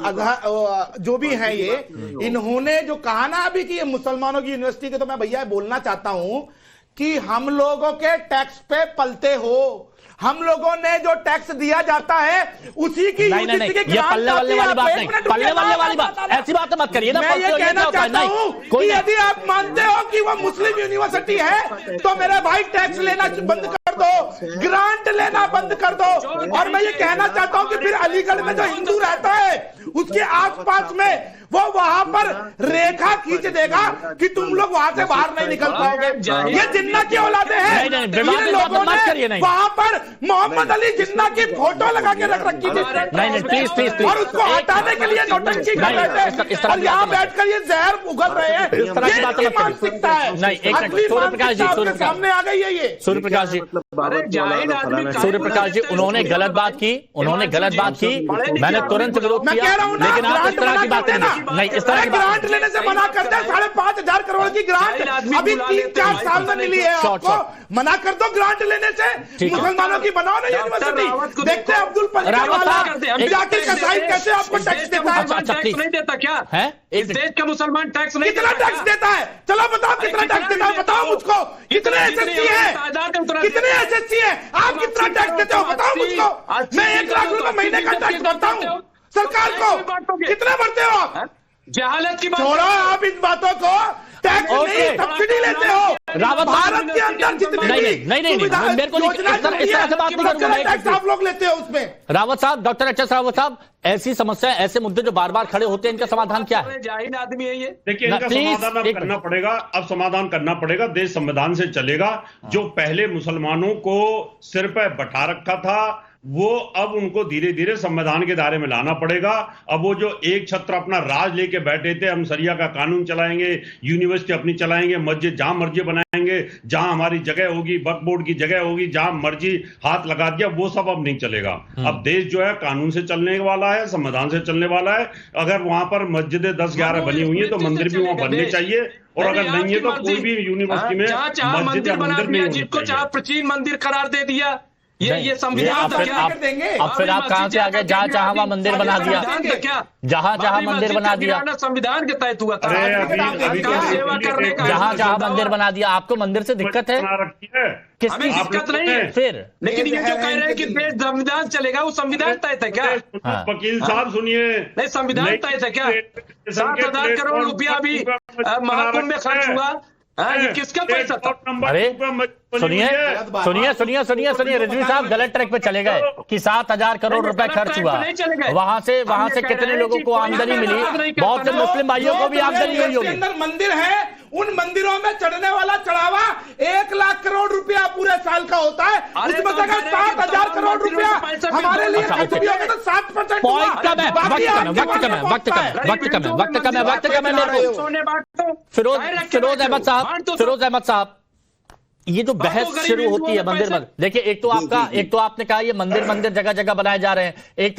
जो भी है, ये इन्होंने जो कहा ना अभी कि ये मुसलमानों की यूनिवर्सिटी के, तो मैं भैया बोलना चाहता हूं कि हम लोगों के टैक्स पे पलते हो, हम लोगों ने जो टैक्स दिया जाता है उसी की
नहीं, ये पल्ले वाले वाली बात नहीं, पल्ले वाले वाली बात, ऐसी बात मत करिए ना।
मैं ये कहना चाहता हूं कि यदि आप मानते हो कि वो मुस्लिम यूनिवर्सिटी है तो मेरे भाई टैक्स लेना बंद कर दो, ग्रांट लेना बंद कर दो। और मैं ये कहना चाहता हूं कि फिर अलीगढ़ में जो हिंदू रहता है उसके आसपास में वो वहां पर रेखा खींच देगा कि तुम लोग वहां से बाहर नहीं निकल पाओगे। ये जिन्ना की औलादे हैं, इन लोगों ने वहां पर मोहम्मद अली जिन्ना की फोटो लगा के रख रखी थी,
प्लीज,
और उसको हटाने के लिए नौटंकी कर रहे थे, और यहाँ बैठकर ये जहर उगल रहे हैं। ये मानसिकता है,
नहीं, एक मिनट, सूर्य प्रकाश जी,
सामने आ गई है ये।
सूर्य प्रकाश जी,
बाबत बोला
जाहिर
तो
आदमी
फलाना
का-
सूर्य प्रकाश जी, उन्होंने गलत बात की, उन्होंने गलत बात की, मैंने तुरंत विरोध
मैं
किया,
कह रहा हूं ना,
लेकिन आप इस तरह की बातें नहीं, इस तरह की बात
ग्रांट लेने से मना करते हैं। 5,500 करोड़ की ग्रांट अभी 3-4 साल में मिली है
शॉर्ट,
आपको, मना कर दो ग्रांट लेने से।
ठीक है।
मुसलमानों की बनाओ ना यूनिवर्सिटी। देखते हैं अब्दुल पंजाब
रावत
वाला
साहब,
जाकिर कसाई कैसे आपको टैक्स देता है।
अच्छा,
टैक्स नहीं देता क्या
है?
इस देश का मुसलमान टैक्स नहीं
कितना
देता
टैक्स
क्या?
देता है? चलो बताओ कितना टैक्स देता है, बताओ मुझको। कितने एसएससी है, कितने एसएससी है, आप कितना टैक्स देते हो बताओ मुझको। मैं 1 लाख रुपए महीने का टैक्स भरता हूँ सरकार को, कितने भरते हो आप?
जहालत की बात
छोड़ो आप इस बातों को, टैक्स नहीं सब्सिडी लेते हो।
रावत
भारत के अंदर जितनी
नहीं,
भी
नहीं, नहीं,
सुविधा-
मेरे को नहीं-
योजना
इस तरह
चल रही
से
है,
बात नहीं करूंगा मैं।
टैक्स आप लोग लेते हो उसमें।
रावत साहब, डॉक्टर एच एस रावत साहब, ऐसी समस्या, ऐसे मुद्दे जो बार बार खड़े होते हैं, इनका समाधान क्या है?
जाहिल आदमी है ये।
देखिए, इनका
प्लीज,
समाधान अब
एक
करना पड़ेगा। अब समाधान करना पड़ेगा, देश संविधान से चलेगा। जो पहले मुसलमानों को सिर पर बैठा रखा था, वो अब उनको धीरे धीरे संविधान के दायरे में लाना पड़ेगा। अब वो जो एक छत्र अपना राज लेके बैठे थे, हम शरिया का कानून चलाएंगे, यूनिवर्सिटी अपनी चलाएंगे, मस्जिद जहां मर्जी बनाएंगे, जहां हमारी जगह होगी, वक्फ बोर्ड की जगह होगी, जहां मर्जी हाथ लगा दिया, वो सब अब नहीं चलेगा। अब देश जो है कानून से चलने वाला है, संविधान से चलने वाला है। अगर वहां पर मस्जिदें 10-11 बनी हुई है तो मंदिर भी वहां बनने चाहिए, और अगर नहीं है तो कोई भी यूनिवर्सिटी में
जहाँ चाह
मस्जिद या
मंदिर बना
मंदिर
दिया,
नहीं
जिसको
होनी
चाह
चाहिए।
प्राचीन मंदिर करार दे दिया। ये
नहीं,
संविधान
अब
था
फिर
क्या?
आप कहां से आ गए? जहां चाह वहां मंदिर बना दिया,
संविधान था क्या?
जहां जहां
बाबरी
मंदिर
मस्जिद
बना
का
दिया,
गिराना संविधान के तहत हुआ था।
अरे अभी
सरकार सेवा करने का
जहां जहां
दावा-
मंदिर बना दिया। आपको मंदिर से दिक्कत है?
बना रखी है।
किस
हमें
चीज
दिक्कत नहीं है,
फिर?
लेकिन ये जो कह रहे हैं कि देश संविधान चलेगा, वो संविधान तय है क्या?
हाँ।
वकील साहब सुनिए,
नहीं, संविधान तय है क्या? 7,000 करोड़ रुपया भी महाकुंभ में खर्च हुआ। हाँ, ये किसका पैसा था?
अरे सुनिए सुनिए सुनिए सुनिए सुनिए, रिजवी साहब गलत ट्रैक पे चले गए कि 7,000 करोड़ रुपए खर्च हुआ। वहां से कितने लोगों को आमदनी मिली? बहुत से मुस्लिम भाइयों को भी आमदनी हुई होगी।
अंदर मंदिर है, उन मंदिरों में चढ़ने वाला चढ़ावा 1 लाख करोड़ रुपया पूरे साल का होता है। उसमें से अगर 7,000 करोड़ रुपया हमारे लिए खर्च भी होगा तो 7%
पॉइंट कम है, वक्त कम है, वक्त कम है, वक्त कम है, वक्त कम है, वक्त कम है मेरे को। फिरोज अहमद साहब, ये जो बहस शुरू होती है मंदिर मंदिर, देखिए एक तो आपने कहा ये मंदिर जगह जगह बनाए जा रहे हैं, एक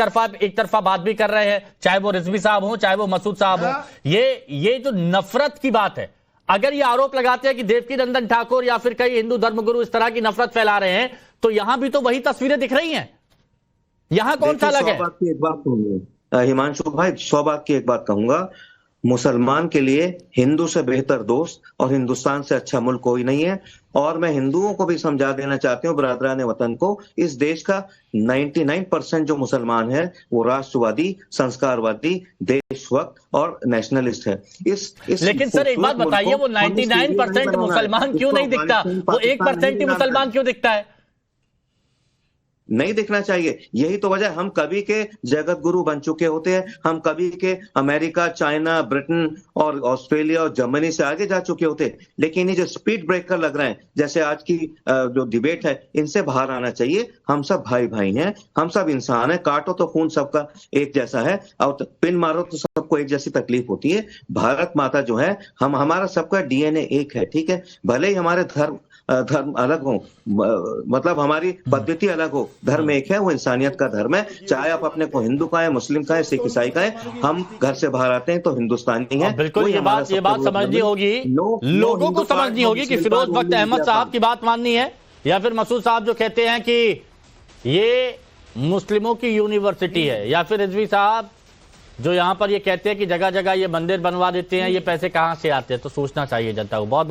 तरफा बात भी कर रहे हैं, चाहे वो रिजवी साहब हो, चाहे वो मसूद साहब हो। ये जो नफरत की बात है, अगर ये आरोप लगाते हैं कि देवकीनंदन ठाकुर या फिर कई हिंदू धर्मगुरु इस तरह की नफरत फैला रहे हैं, तो यहां भी तो वही तस्वीरें दिख रही हैं। यहां कौन सा अलग है?
100 बात की एक बात कहूंगा हिमांशु भाई, 100 बात की एक बात कहूंगा। मुसलमान के लिए हिंदू से बेहतर दोस्त और हिंदुस्तान से अच्छा मुल्क कोई नहीं है। और मैं हिंदुओं को भी समझा देना चाहती हूँ, बरादरान वतन को, इस देश का 99% जो मुसलमान है वो राष्ट्रवादी, संस्कारवादी, देशभक्त और नेशनलिस्ट है। इस
लेकिन सर एक बात बताइए, वो 99% मुसलमान क्यों नहीं दिखता? वो 1% ही मुसलमान क्यों दिखता है?
नहीं दिखना चाहिए। यही तो वजह, हम कभी के जगत गुरु बन चुके होते हैं, हम कभी के अमेरिका, चाइना, ब्रिटेन और ऑस्ट्रेलिया और जर्मनी से आगे जा चुके होते, लेकिन ये जो स्पीड ब्रेकर लग रहे हैं, जैसे आज की जो डिबेट है, इनसे बाहर आना चाहिए। हम सब भाई भाई हैं, हम सब इंसान हैं, काटो तो खून सबका एक जैसा है, और पिन मारो तो सबको एक जैसी तकलीफ होती है। भारत माता जो है, हमारा सबका डीएनए एक है, ठीक है, भले ही हमारे धर्म अलग हो, मतलब हमारी पद्धति अलग हो, धर्म एक है, वो इंसानियत का धर्म है। चाहे आप अपने को हिंदू कहें, मुस्लिम कहें, सिख ईसाई कहें, हम घर से बाहर आते हैं तो हिंदुस्तानी है।
बिल्कुल, ये बात समझनी होगी, लोगों को समझनी होगी कि फिरोज वक्त अहमद साहब की बात माननी है, या फिर मसूद साहब जो कहते हैं कि ये मुस्लिमों की यूनिवर्सिटी है, या फिर रिजवी साहब जो यहां पर ये कहते हैं कि जगह जगह ये मंदिर बनवा देते हैं, ये पैसे कहां से आते हैं। तो सोचना चाहिए जनता को। बहुत